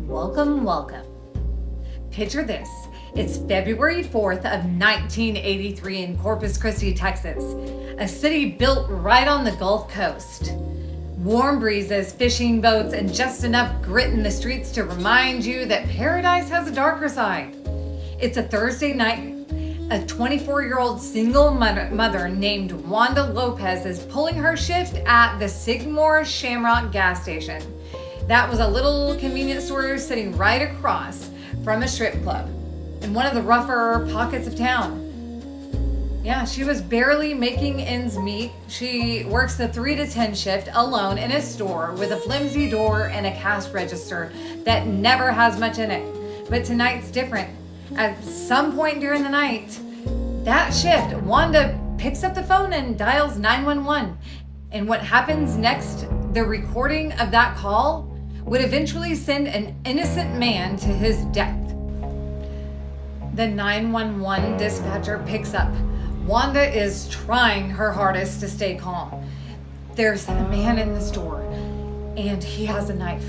Welcome, welcome. Picture this. It's February 4th of 1983 in Corpus Christi, Texas, a city built right on the Gulf Coast. Warm breezes, fishing boats, and just enough grit in the streets to remind you that paradise has a darker side. It's a Thursday night. A 24-year-old single mother named Wanda Lopez is pulling her shift at the Sigmore Shamrock gas station. That was a little convenience store sitting right across from a strip club in one of the rougher pockets of town. Yeah, she was barely making ends meet. She works the 3 to 10 shift alone in a store with a flimsy door and a cash register that never has much in it. But tonight's different. At some point during the night, that shift, Wanda picks up the phone and dials 911. And what happens next, the recording of that call would eventually send an innocent man to his death. The 911 dispatcher picks up. Wanda is trying her hardest to stay calm. There's a man in the store, and he has a knife.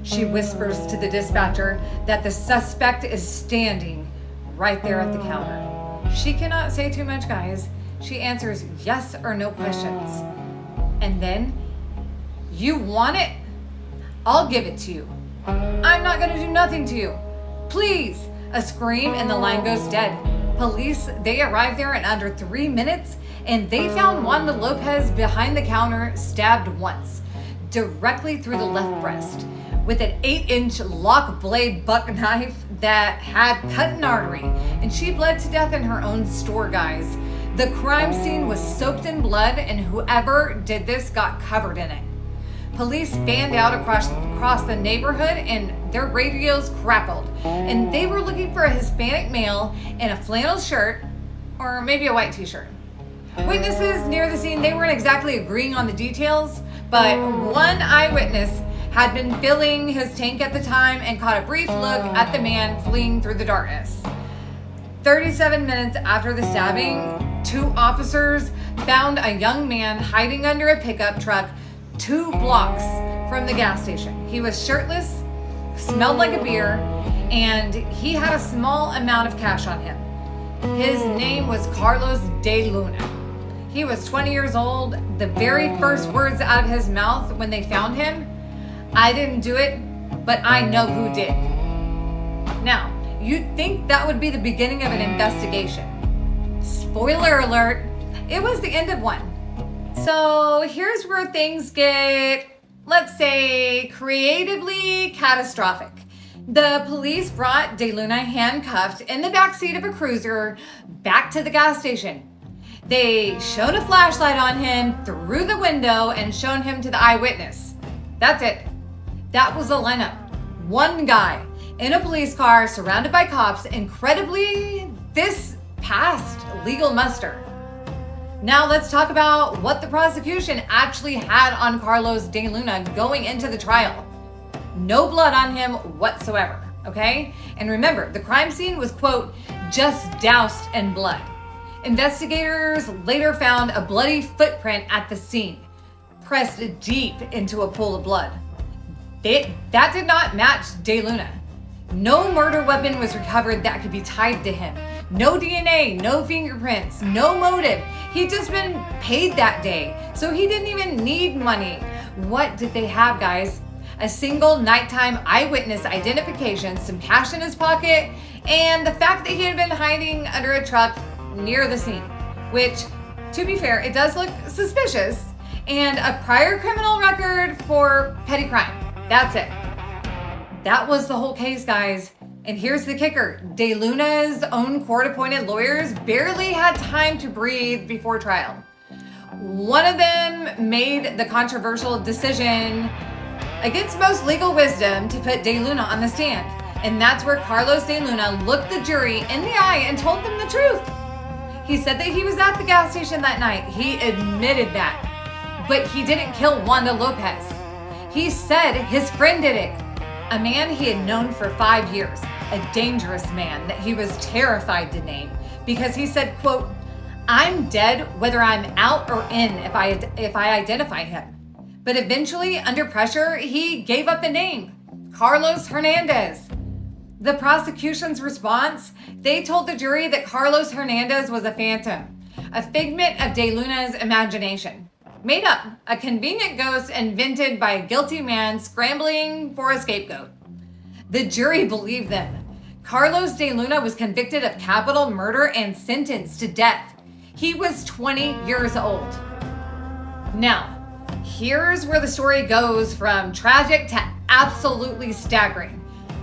She whispers to the dispatcher that the suspect is standing right there at the counter. She cannot say too much, guys. She answers yes or no questions. And then, "You want it? I'll give it to you. I'm not gonna do nothing to you. Please!" A scream and the line goes dead. Police, they arrived there in under 3 minutes and they found Wanda Lopez behind the counter, stabbed once, directly through the left breast, with an 8-inch lock blade buck knife that had cut an artery, and she bled to death in her own store, guys. The crime scene was soaked in blood and whoever did this got covered in it. Police fanned out across the neighborhood and their radios crackled, and they were looking for a Hispanic male in a flannel shirt or maybe a white t-shirt. Witnesses near the scene, they weren't exactly agreeing on the details, but one eyewitness had been filling his tank at the time and caught a brief look at the man fleeing through the darkness. 37 minutes after the stabbing, 2 officers found a young man hiding under a pickup truck 2 blocks from the gas station. He was shirtless, smelled like a beer, and he had a small amount of cash on him. His name was Carlos DeLuna. He was 20 years old. The very first words out of his mouth when they found him, "I didn't do it, but I know who did." Now, you'd think that would be the beginning of an investigation. Spoiler alert, it was the end of one. So here's where things get, let's say, creatively catastrophic. The police brought DeLuna handcuffed in the backseat of a cruiser back to the gas station. They shone a flashlight on him through the window and shown him to the eyewitness. That's it. That was the lineup. One guy in a police car surrounded by cops. Incredibly, this passed legal muster. Now let's talk about what the prosecution actually had on Carlos DeLuna going into the trial. No blood on him whatsoever, okay? And remember, the crime scene was, quote, just doused in blood. Investigators later found a bloody footprint at the scene, pressed deep into a pool of blood. That did not match DeLuna. No murder weapon was recovered that could be tied to him. No DNA, no fingerprints, no motive. He'd just been paid that day, so he didn't even need money. What did they have, guys? A single nighttime eyewitness identification, some cash in his pocket, and the fact that he had been hiding under a truck near the scene, which, to be fair, it does look suspicious, and a prior criminal record for petty crime. That's it. That was the whole case, guys. And here's the kicker. DeLuna's own court-appointed lawyers barely had time to breathe before trial. One of them made the controversial decision against most legal wisdom to put DeLuna on the stand. And that's where Carlos DeLuna looked the jury in the eye and told them the truth. He said that he was at the gas station that night. He admitted that. But he didn't kill Wanda Lopez. He said his friend did it. A man he had known for 5 years, a dangerous man that he was terrified to name because he said, quote, "I'm dead whether I'm out or in if I identify him." But eventually, under pressure, he gave up the name. Carlos Hernandez. The prosecution's response, they told the jury that Carlos Hernandez was a phantom, a figment of DeLuna's imagination. Made up, a convenient ghost invented by a guilty man scrambling for a scapegoat. The jury believed them. Carlos DeLuna was convicted of capital murder and sentenced to death. He was 20 years old. Now, here's where the story goes from tragic to absolutely staggering.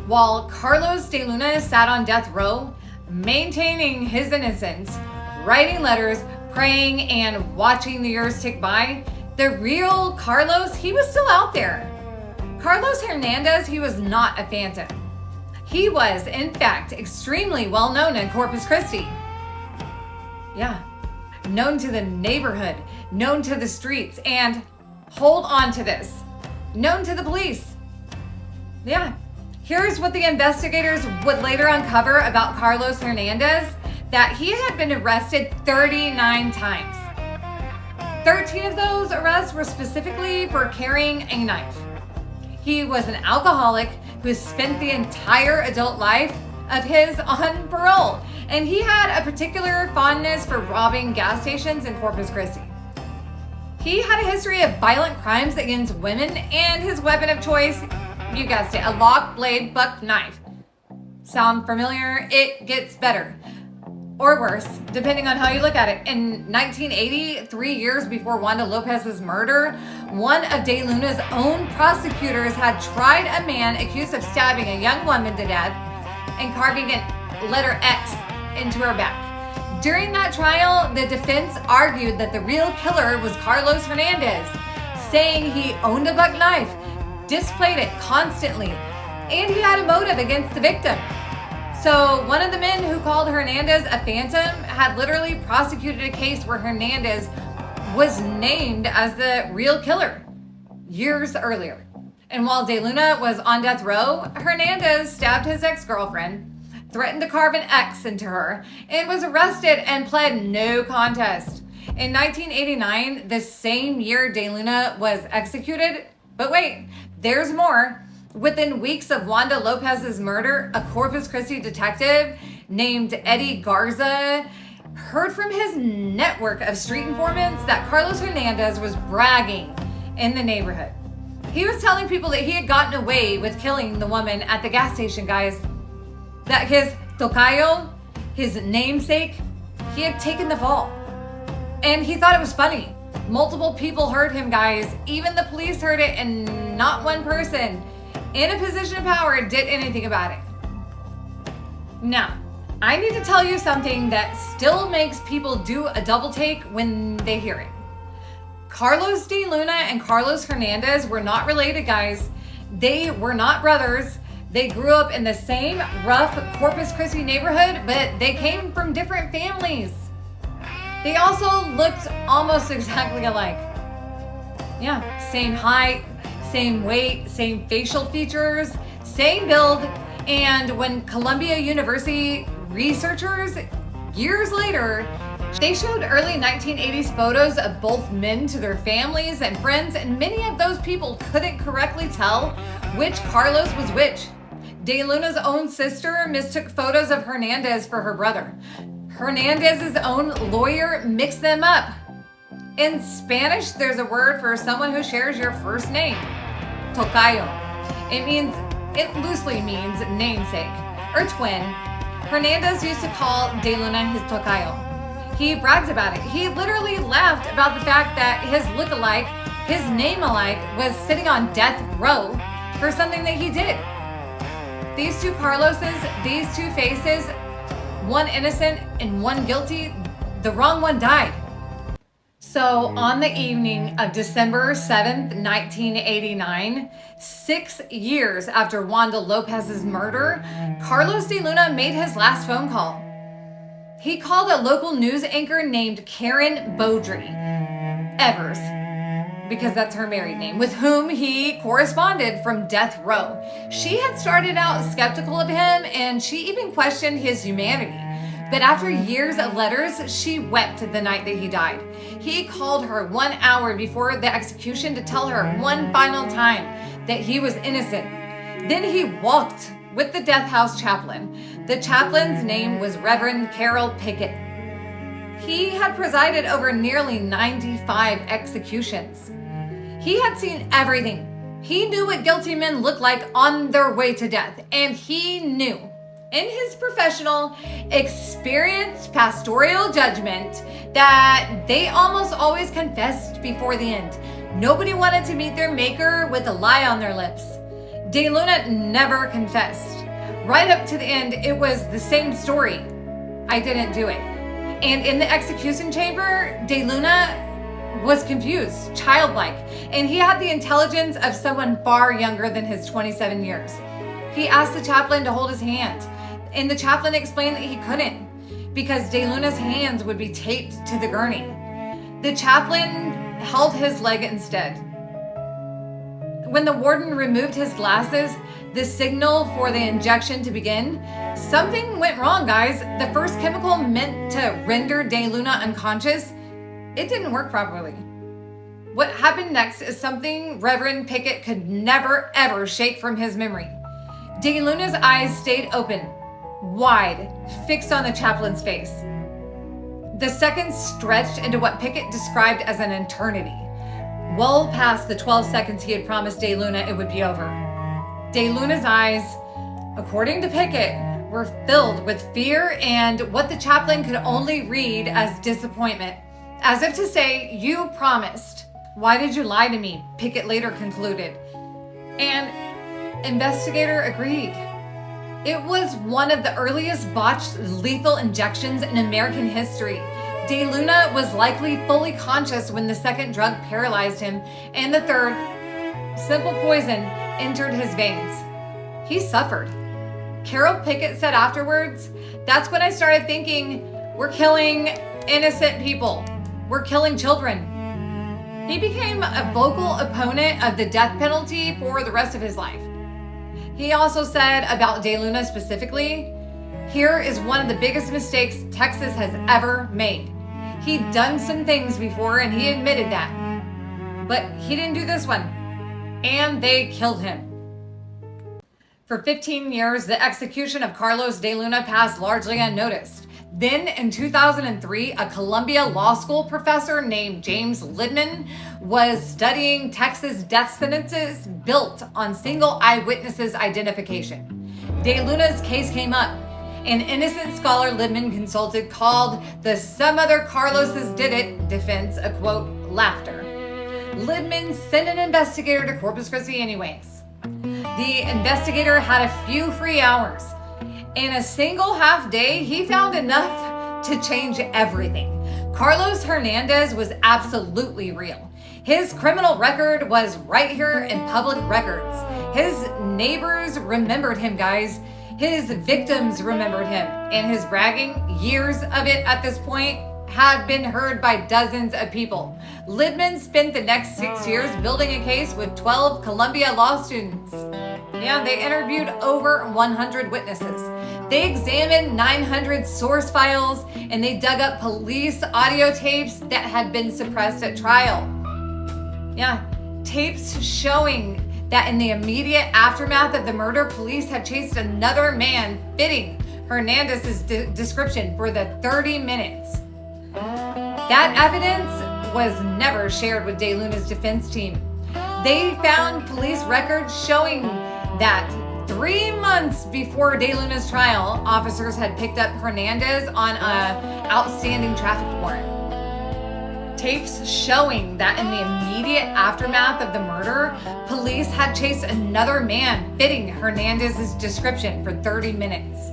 While Carlos DeLuna sat on death row, maintaining his innocence, writing letters, praying, and watching the years tick by, the real Carlos, he was still out there. Carlos Hernandez, he was not a phantom. He was, in fact, extremely well known in Corpus Christi. Yeah, known to the neighborhood, known to the streets, and hold on to this, known to the police. Yeah, here's what the investigators would later uncover about Carlos Hernandez, that he had been arrested 39 times. 13 of those arrests were specifically for carrying a knife. He was an alcoholic who spent the entire adult life of his on parole, and he had a particular fondness for robbing gas stations in Corpus Christi. He had a history of violent crimes against women, and his weapon of choice, you guessed it, a lock blade buck knife. Sound familiar? It gets better. Or worse, depending on how you look at it. In 1980, 3 years before Wanda Lopez's murder, one of DeLuna's own prosecutors had tried a man accused of stabbing a young woman to death and carving a letter X into her back. During that trial, the defense argued that the real killer was Carlos Hernandez, saying he owned a buck knife, displayed it constantly, and he had a motive against the victim. So one of the men who called Hernandez a phantom had literally prosecuted a case where Hernandez was named as the real killer years earlier. And while DeLuna was on death row, Hernandez stabbed his ex-girlfriend, threatened to carve an X into her, and was arrested and pled no contest. In 1989, the same year DeLuna was executed, but wait, there's more. Within weeks of Wanda Lopez's murder, a Corpus Christi detective named Eddie Garza heard from his network of street informants that Carlos Hernandez was bragging in the neighborhood. He was telling people that he had gotten away with killing the woman at the gas station, guys. That his Tocayo, his namesake, he had taken the fall. And he thought it was funny. Multiple people heard him, guys. Even the police heard it, and not one person in a position of power did anything about it. Now, I need to tell you something that still makes people do a double take when they hear it. Carlos DeLuna and Carlos Hernandez were not related, guys. They were not brothers. They grew up in the same rough Corpus Christi neighborhood, but they came from different families. They also looked almost exactly alike. Yeah, same height, same weight, same facial features, same build. And when Columbia University researchers, years later, they showed early 1980s photos of both men to their families and friends, and many of those people couldn't correctly tell which Carlos was which. DeLuna's own sister mistook photos of Hernandez for her brother. Hernandez's own lawyer mixed them up. In Spanish, there's a word for someone who shares your first name, Tocayo. It loosely means namesake or twin. Hernandez used to call DeLuna his Tocayo. He bragged about it. He literally laughed about the fact that his look-alike, his name-alike, was sitting on death row for something that he did. These two Carloses, these two faces, one innocent and one guilty, the wrong one died. So on the evening of December 7th, 1989, 6 years after Wanda Lopez's murder, Carlos DeLuna made his last phone call. He called a local news anchor named Karen Beaudry Evers, because that's her married name, with whom he corresponded from death row. She had started out skeptical of him, and she even questioned his humanity. But after years of letters, she wept the night that he died. He called her 1 hour before the execution to tell her one final time that he was innocent. Then he walked with the death house chaplain. The chaplain's name was Reverend Carol Pickett. He had presided over nearly 95 executions. He had seen everything. He knew what guilty men looked like on their way to death, and he knew, in his professional, experienced pastoral judgment, that they almost always confessed before the end. Nobody wanted to meet their maker with a lie on their lips. DeLuna never confessed. Right up to the end, it was the same story. I didn't do it. And in the execution chamber, DeLuna was confused, childlike, and he had the intelligence of someone far younger than his 27 years. He asked the chaplain to hold his hand, and the chaplain explained that he couldn't because DeLuna's hands would be taped to the gurney. The chaplain held his leg instead. When the warden removed his glasses, the signal for the injection to begin, something went wrong, guys. The first chemical meant to render DeLuna unconscious, it didn't work properly. What happened next is something Reverend Pickett could never, ever shake from his memory. DeLuna's eyes stayed open, wide, fixed on the chaplain's face. The seconds stretched into what Pickett described as an eternity. Well past the 12 seconds he had promised DeLuna it would be over. DeLuna's eyes, according to Pickett, were filled with fear and what the chaplain could only read as disappointment. As if to say, "You promised. Why did you lie to me?" Pickett later concluded. And investigator agreed. It was one of the earliest botched lethal injections in American history. DeLuna was likely fully conscious when the second drug paralyzed him, and the third, simple poison, entered his veins. He suffered. Carol Pickett said afterwards, "That's when I started thinking, we're killing innocent people. We're killing children." He became a vocal opponent of the death penalty for the rest of his life. He also said about DeLuna specifically, "Here is one of the biggest mistakes Texas has ever made. He'd done some things before and he admitted that. But he didn't do this one. And they killed him." For 15 years, the execution of Carlos DeLuna passed largely unnoticed. Then in 2003, a Columbia Law School professor named James Liebman was studying Texas death sentences built on single eyewitnesses' identification. DeLuna's case came up. An innocent scholar Liebman consulted called the "some other Carloses did it" defense a quote, laughter. Liebman sent an investigator to Corpus Christi anyways. The investigator had a few free hours. In a single half day, he found enough to change everything. Carlos Hernandez was absolutely real. His criminal record was right here in public records. His neighbors remembered him, guys. His victims remembered him. And his bragging, years of it at this point, had been heard by dozens of people. Liebman spent the next 6 years building a case with 12 Columbia law students. Yeah, they interviewed over 100 witnesses. They examined 900 source files, and they dug up police audio tapes that had been suppressed at trial. Yeah, tapes showing that in the immediate aftermath of the murder, police had chased another man fitting Hernandez's description for the 30 minutes. That evidence was never shared with DeLuna's defense team. They found police records showing that 3 months before DeLuna's trial, officers had picked up Hernandez on an outstanding traffic warrant. Tapes showing that in the immediate aftermath of the murder, police had chased another man fitting Hernandez's description for 30 minutes.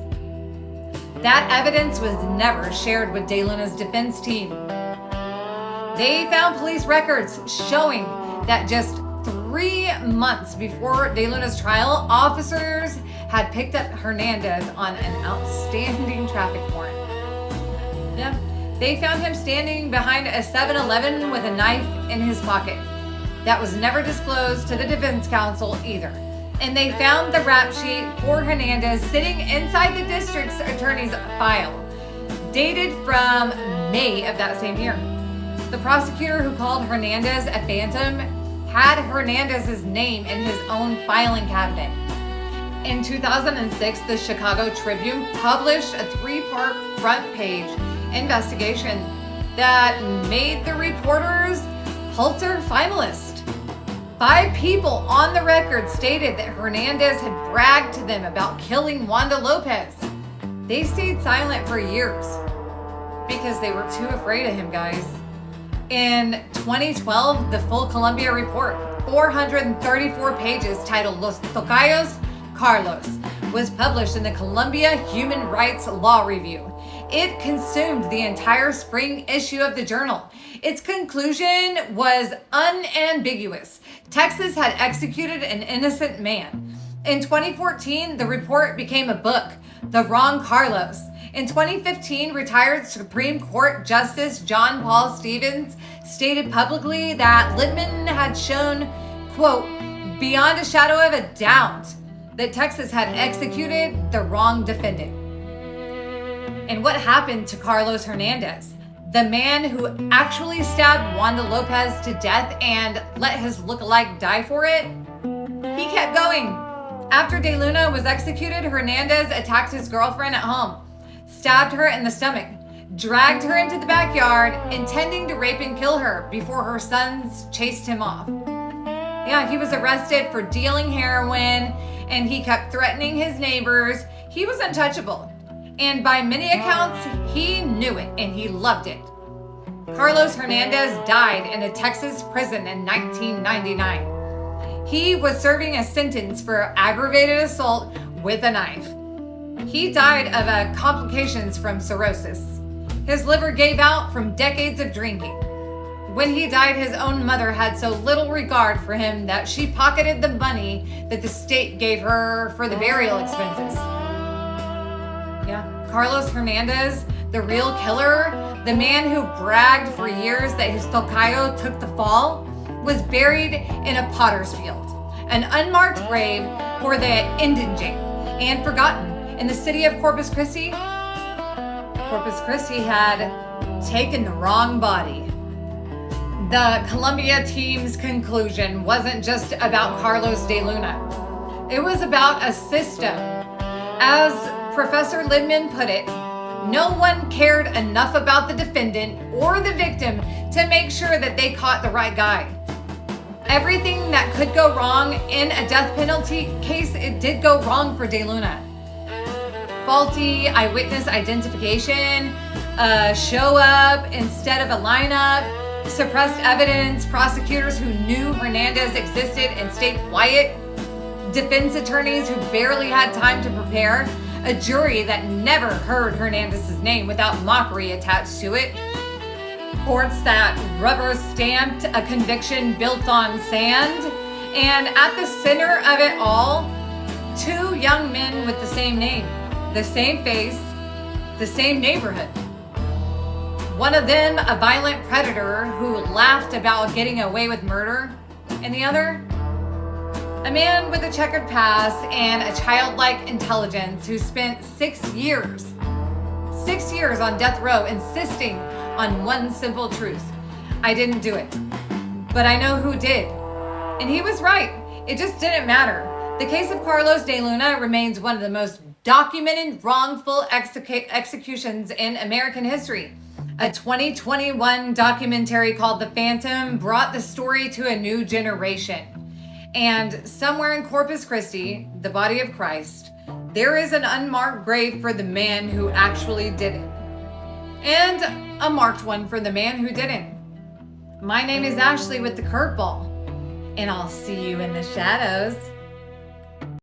That evidence was never shared with DeLuna's defense team. They found police records showing that just 3 months before DeLuna's trial, officers had picked up Hernandez on an outstanding traffic warrant. Yeah, they found him standing behind a 7-Eleven with a knife in his pocket. That was never disclosed to the defense counsel either. And they found the rap sheet for Hernandez sitting inside the district's attorney's file, dated from May of that same year. The prosecutor who called Hernandez a phantom had Hernandez's name in his own filing cabinet. In 2006, the Chicago Tribune published a 3-part front page investigation that made the reporters Pulitzer finalists. 5 people on the record stated that Hernandez had bragged to them about killing Wanda Lopez. They stayed silent for years because they were too afraid of him, guys. In 2012, the full Columbia report, 434 pages, titled Los Tocayos, Carlos, was published in the Columbia Human Rights Law Review. It consumed the entire spring issue of the journal. Its conclusion was unambiguous. Texas had executed an innocent man. In 2014, the report became a book, The Wrong Carlos. In 2015, retired Supreme Court Justice John Paul Stevens stated publicly that Liebman had shown, quote, beyond a shadow of a doubt, that Texas had executed the wrong defendant. And what happened to Carlos Hernandez, the man who actually stabbed Wanda Lopez to death and let his lookalike die for it? He kept going. After DeLuna was executed, Hernandez attacked his girlfriend at home, stabbed her in the stomach, dragged her into the backyard, intending to rape and kill her before her sons chased him off. Yeah, he was arrested for dealing heroin, and he kept threatening his neighbors. He was untouchable. And by many accounts, he knew it and he loved it. Carlos Hernandez died in a Texas prison in 1999. He was serving a sentence for aggravated assault with a knife. He died of complications from cirrhosis. His liver gave out from decades of drinking. When he died, his own mother had so little regard for him that she pocketed the money that the state gave her for the burial expenses. Yeah, Carlos Hernandez, the real killer, the man who bragged for years that his Tocayo took the fall, was buried in a potter's field, an unmarked grave for the indigent and forgotten in the city of Corpus Christi. Corpus Christi had taken the wrong body. The Columbia team's conclusion wasn't just about Carlos DeLuna. It was about a system. As Professor Liebman put it, no one cared enough about the defendant or the victim to make sure that they caught the right guy. Everything that could go wrong in a death penalty case, it did go wrong for DeLuna. Faulty eyewitness identification, show up instead of a lineup, suppressed evidence, prosecutors who knew Hernandez existed and stayed quiet, defense attorneys who barely had time to prepare, a jury that never heard Hernandez's name without mockery attached to it, courts that rubber-stamped a conviction built on sand, and at the center of it all, 2 young men with the same name, the same face, the same neighborhood. One of them, a violent predator who laughed about getting away with murder, and the other, a man with a checkered past and a childlike intelligence who spent 6 years on death row insisting on one simple truth. I didn't do it, but I know who did. And he was right. It just didn't matter. The case of Carlos DeLuna remains one of the most documented wrongful executions in American history. A 2021 documentary called The Phantom brought the story to a new generation. And somewhere in Corpus Christi, the body of Christ, there is an unmarked grave for the man who actually did it. And a marked one for the man who didn't. My name is Ashley with the Curveball, and I'll see you in the shadows.